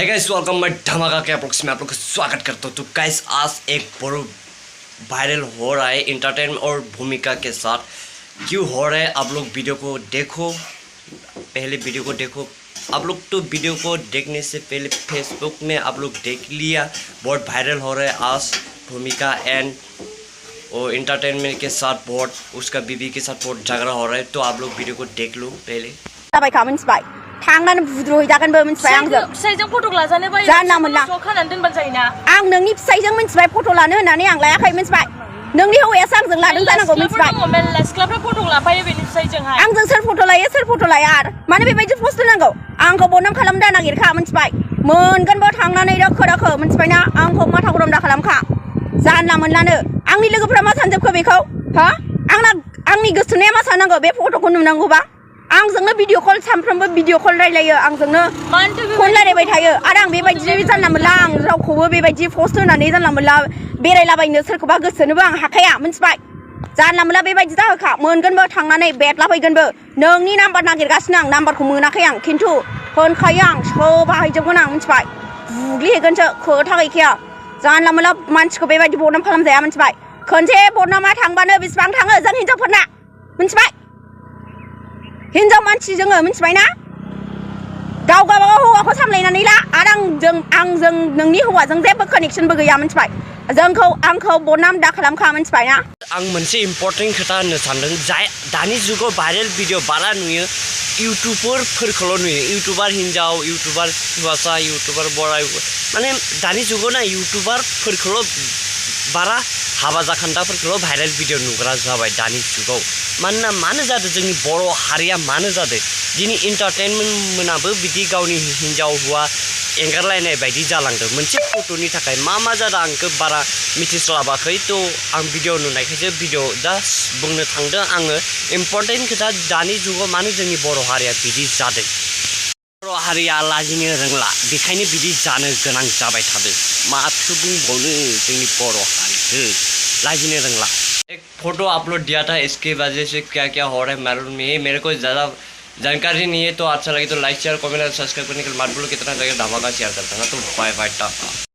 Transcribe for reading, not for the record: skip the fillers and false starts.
है guys, welcome मैं धमाका के ब्लॉग्स में आप लोग का स्वागत करता हूँ। तो गाइस आज एक बड़ा वायरल हो रहा है इंटरटेनमेंट और भूमिका के साथ। क्यों हो रहा है आप लोग वीडियो को देखो, पहले वीडियो को देखो। आप लोग तो वीडियो को देखने से पहले फेसबुक में आप लोग देख लिया, बहुत वायरल हो रहा है आज भूमिका एंड और इंटरटेनमेंट के साथ बहुत उसका बीबी के साथ बहुत झगड़ा हो रहा है। तो आप लोग वीडियो को देख लो पहले। थांनानै बुद्रुहैजागोनबो मिथिबाय आंजों फिसाइजों फट' लाजानो बायो जानला मोनला ज' खानानै दोनबानो जायोना आं नोंनि फिसाइजों मिथिबाय फट' लानो होननानै आं लायाखै मिथिबाय नोंनि हौवायासो आंजों लादों जानांगौ मिथिबाय मेल्ला सिख्लाफ्रा फट' लाफायो बेनि फिसाइजोंहाय आंजों सोर फट' लायो सोर फट' लाया आरो मानो बेबायदि पस्ट होनांगौ आंखौ बदनाम खालामनो नागिरखा मिथिबाय मोनगोनबो थांनानै दोखो दोखो मिथिबायना आंखौ माथा गरम दा खालामखा जानला मोनलानो आंनि लोगोफोरा मा सानजोबखो बेखौ हा आंनि गोसोनाया मा साननांगौ बे फट'खौ नुनांगौबा आंजोंनो भिडिअ कल सानफ्रोमबो भिडिअ कल रायलायो आंजोंनो फन रायलायबाय थायो आरो आं बेबायदि जानला मोनला आं रावखौबो बेबायदि पस्ट होनानै जानला मोनला बेरायलाबायनो सोरखौबा गोसोनोबो आं हाखाया मिथिबाय जानला मोनला बेबायदि दाहोखा मोनगोनबो थांनानै बेदलाफैगोनबो नोंनि नाम्बार नागिरगासिनो आं नाम्बारखौ मोनाखै आं खिन्थु होनखायो आं सोबाहायजोबगोन आं मिथिबाय बुग्लिहैगोनसो खोथा गैखाया जानला मोनला मानसिखौ बेबायदि बदनाम खालामजाया मिथिबाय खनसे बदनामा थांबानो बेसेबां थाङो जों हिनजावफोरना मिथिबाय हिनजाव मानसि जोङो मिथिबायना गाव गावबागाव हौवाखौ सामलायनानै ला आरो आंजों नोंनि हौवाजों जेबो कानेक्सनबो गैया मिथिबाय आंखौ बदनाम दा खालामखा मिथिबायना आं मोनसे इम्पर्टेन्ट खोथा होननो सानदों। जाय दानि जुगाव भाइरेल भिडिअ बारा नुयो इउटुबारफोरखौल' नुयो। इउटुबार हिन्जाव, इउटुबार हौवासा, इउटुबार बोराय, माने दानि जुगाव ना इउटुबारफोरखौल' बारा हाबा जाखान्दाफोरखौल' भाइरेल भिडिअ नुग्रा जाबाय दानि जुगाव। मानोना मानो जादों जोंनि बर' हारिया मानो जादों दिनै इन्टारटेनमेन्ट मोनाबो बिदि गावनि हिन्जाव हौवा एंगारलायनाय बायदि जालांदों मोनसे फट'नि थाखाय। मा जादों आंखौ बारा मिथिस्लाबाखै। थ' आं भिडिअ नुनायखायसो भिडिअ जास्ट बुंनो थांदों आङो। इम्पर्टेन्ट खोथा दानि जुगाव मानो जोंनि बर' हारिया बिदि जादों। बर' हारिया लाजिनो रोंला, बेखायनो बिदि जानो गोनां जाबाय थादों। माथो बुंबावनो जोंनि बर' हारिखौ लाजिनो रोंला। एक फोटो अपलोड दिया था, इसके वजह से क्या क्या हो रहा है मालूम नहीं है मेरे को। ज़्यादा जानकारी नहीं है। तो अच्छा लगे तो लाइक शेयर कमेंट और सब्सक्राइब करने के लिए मत भूलो। कितना जगह धमाका शेयर करता है। तो बाय बाय टाटा।